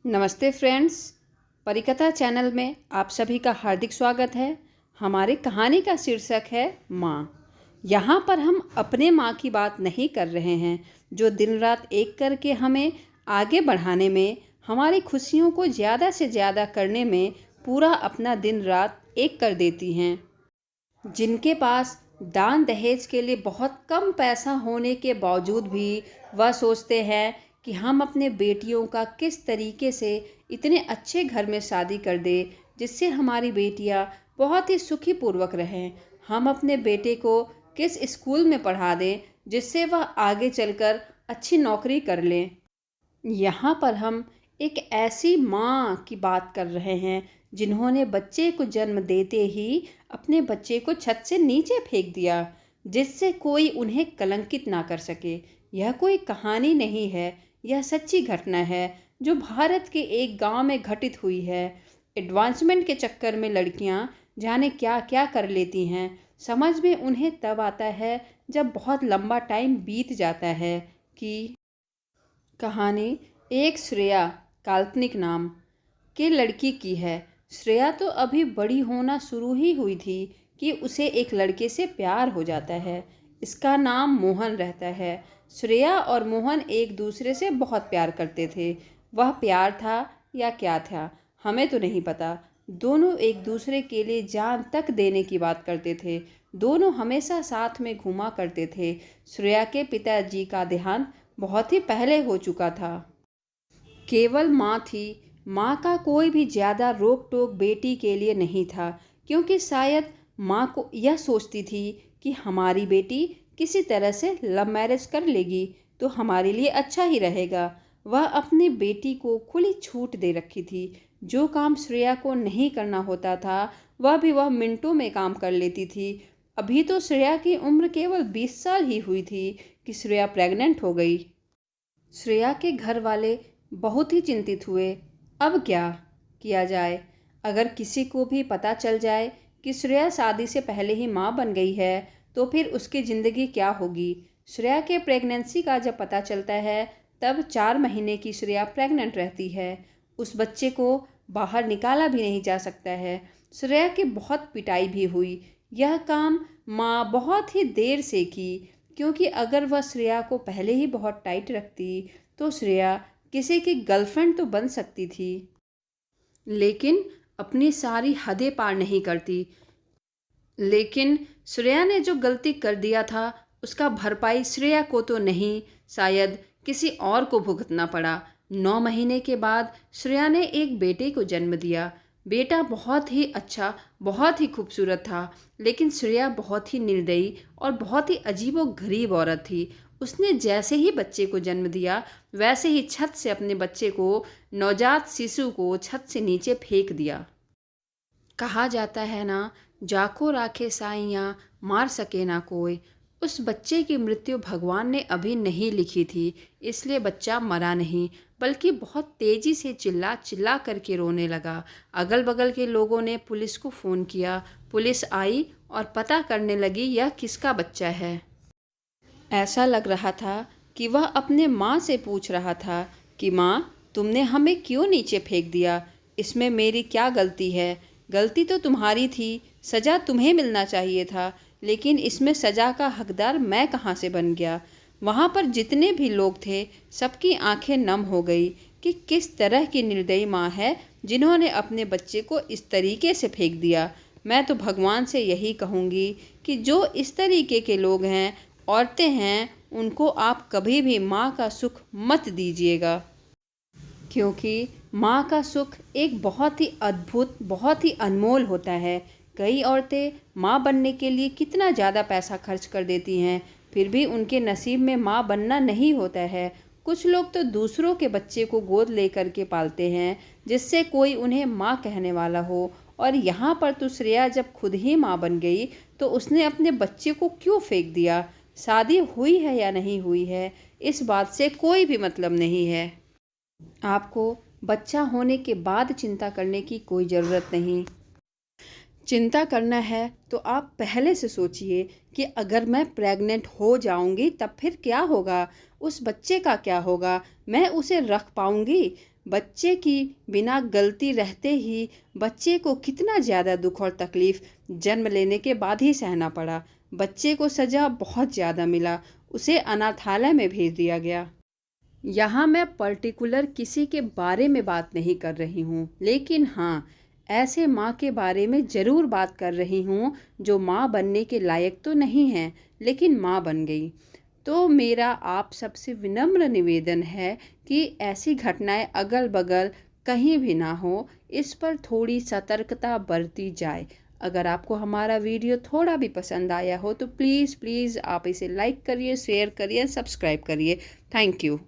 नमस्ते फ्रेंड्स, परिकथा चैनल में आप सभी का हार्दिक स्वागत है। हमारी कहानी का शीर्षक है माँ। यहाँ पर हम अपने माँ की बात नहीं कर रहे हैं, जो दिन रात एक करके हमें आगे बढ़ाने में, हमारी खुशियों को ज़्यादा से ज़्यादा करने में पूरा अपना दिन रात एक कर देती हैं। जिनके पास दान दहेज के लिए बहुत कम पैसा होने के बावजूद भी वह सोचते हैं कि हम अपने बेटियों का किस तरीके से इतने अच्छे घर में शादी कर दें जिससे हमारी बेटियां बहुत ही सुखी पूर्वक रहें। हम अपने बेटे को किस स्कूल में पढ़ा दें जिससे वह आगे चलकर अच्छी नौकरी कर लें। यहाँ पर हम एक ऐसी माँ की बात कर रहे हैं जिन्होंने बच्चे को जन्म देते ही अपने बच्चे को छत से नीचे फेंक दिया, जिससे कोई उन्हें कलंकित ना कर सके। यह कोई कहानी नहीं है, यह सच्ची घटना है जो भारत के एक गांव में घटित हुई है। एडवांसमेंट के चक्कर में लड़कियां जाने क्या क्या कर लेती हैं, समझ में उन्हें तब आता है जब बहुत लंबा टाइम बीत जाता है। कि कहानी एक श्रेया काल्पनिक नाम के लड़की की है। श्रेया तो अभी बड़ी होना शुरू ही हुई थी कि उसे एक लड़के से प्यार हो जाता है। इसका नाम मोहन रहता है। श्रेया और मोहन एक दूसरे से बहुत प्यार करते थे। वह प्यार था या क्या था हमें तो नहीं पता। दोनों एक दूसरे के लिए जान तक देने की बात करते थे। दोनों हमेशा साथ में घूमा करते थे। श्रेया के पिताजी का देहांत बहुत ही पहले हो चुका था। केवल माँ थी। माँ का कोई भी ज़्यादा रोक टोक बेटी के लिए नहीं था, क्योंकि शायद माँ को यह सोचती थी कि हमारी बेटी किसी तरह से लव मैरिज कर लेगी तो हमारे लिए अच्छा ही रहेगा। वह अपनी बेटी को खुली छूट दे रखी थी। जो काम श्रेया को नहीं करना होता था वह मिनटों में काम कर लेती थी। अभी तो श्रेया की उम्र केवल 20 साल ही हुई थी कि श्रेया प्रेग्नेंट हो गई। श्रेया के घर वाले बहुत ही चिंतित हुए। अब क्या किया जाए? अगर किसी को भी पता चल जाए कि श्रेया शादी से पहले ही माँ बन गई है तो फिर उसकी ज़िंदगी क्या होगी। श्रेया के प्रेगनेंसी का जब पता चलता है तब 4 महीने की श्रेया प्रेग्नेंट रहती है। उस बच्चे को बाहर निकाला भी नहीं जा सकता है। श्रेया की बहुत पिटाई भी हुई। यह काम माँ बहुत ही देर से की, क्योंकि अगर वह श्रेया को पहले ही बहुत टाइट रखती तो श्रेया किसी की गर्लफ्रेंड तो बन सकती थी, लेकिन अपनी सारी हदें पार नहीं करती। लेकिन श्रेया ने जो गलती कर दिया था उसका भरपाई श्रेया को तो नहीं, शायद किसी और को भुगतना पड़ा। 9 महीने के बाद श्रेया ने एक बेटे को जन्म दिया। बेटा बहुत ही अच्छा, बहुत ही खूबसूरत था, लेकिन श्रेया बहुत ही निर्दयी और बहुत ही अजीबोगरीब औरत थी। उसने जैसे ही बच्चे को जन्म दिया वैसे ही छत से अपने बच्चे को, नवजात शिशु को छत से नीचे फेंक दिया। कहा जाता है ना, जाको राखे साइयाँ मार सके ना कोई। उस बच्चे की मृत्यु भगवान ने अभी नहीं लिखी थी, इसलिए बच्चा मरा नहीं, बल्कि बहुत तेज़ी से चिल्ला चिल्ला करके रोने लगा। अगल बगल के लोगों ने पुलिस को फ़ोन किया। पुलिस आई और पता करने लगी यह किसका बच्चा है। ऐसा लग रहा था कि वह अपने माँ से पूछ रहा था कि माँ, तुमने हमें क्यों नीचे फेंक दिया? इसमें मेरी क्या गलती है? गलती तो तुम्हारी थी, सज़ा तुम्हें मिलना चाहिए था, लेकिन इसमें सज़ा का हकदार मैं कहाँ से बन गया? वहाँ पर जितने भी लोग थे सबकी आंखें नम हो गई कि किस तरह की निर्दयी माँ है जिन्होंने अपने बच्चे को इस तरीके से फेंक दिया। मैं तो भगवान से यही कहूँगी कि जो इस तरीके के लोग हैं, औरतें हैं, उनको आप कभी भी माँ का सुख मत दीजिएगा, क्योंकि माँ का सुख एक बहुत ही अद्भुत, बहुत ही अनमोल होता है। कई औरतें माँ बनने के लिए कितना ज़्यादा पैसा खर्च कर देती हैं, फिर भी उनके नसीब में माँ बनना नहीं होता है। कुछ लोग तो दूसरों के बच्चे को गोद लेकर के पालते हैं जिससे कोई उन्हें माँ कहने वाला हो। और यहाँ पर तो श्रेया जब खुद ही माँ बन गई तो उसने अपने बच्चे को क्यों फेंक दिया? शादी हुई है या नहीं हुई है, इस बात से कोई भी मतलब नहीं है। आपको बच्चा होने के बाद चिंता करने की कोई ज़रूरत नहीं। चिंता करना है तो आप पहले से सोचिए कि अगर मैं प्रेग्नेंट हो जाऊंगी तब फिर क्या होगा? उस बच्चे का क्या होगा? मैं उसे रख पाऊंगी? बच्चे की बिना गलती रहते ही बच्चे को कितना ज़्यादा दुख और तकलीफ़ जन्म लेने के बाद ही सहना पड़ा। बच्चे को सज़ा बहुत ज़्यादा मिला, उसे अनाथालय में भेज दिया गया। यहाँ मैं पर्टिकुलर किसी के बारे में बात नहीं कर रही हूँ, लेकिन हाँ, ऐसे माँ के बारे में ज़रूर बात कर रही हूँ जो माँ बनने के लायक तो नहीं है, लेकिन माँ बन गई। तो मेरा आप सबसे विनम्र निवेदन है कि ऐसी घटनाएं अगल-बगल कहीं भी ना हो, इस पर थोड़ी सतर्कता बरती जाए। अगर आपको हमारा वीडियो थोड़ा भी पसंद आया हो तो प्लीज़ प्लीज़ आप इसे लाइक करिए, शेयर करिए, सब्सक्राइब करिए। Thank you.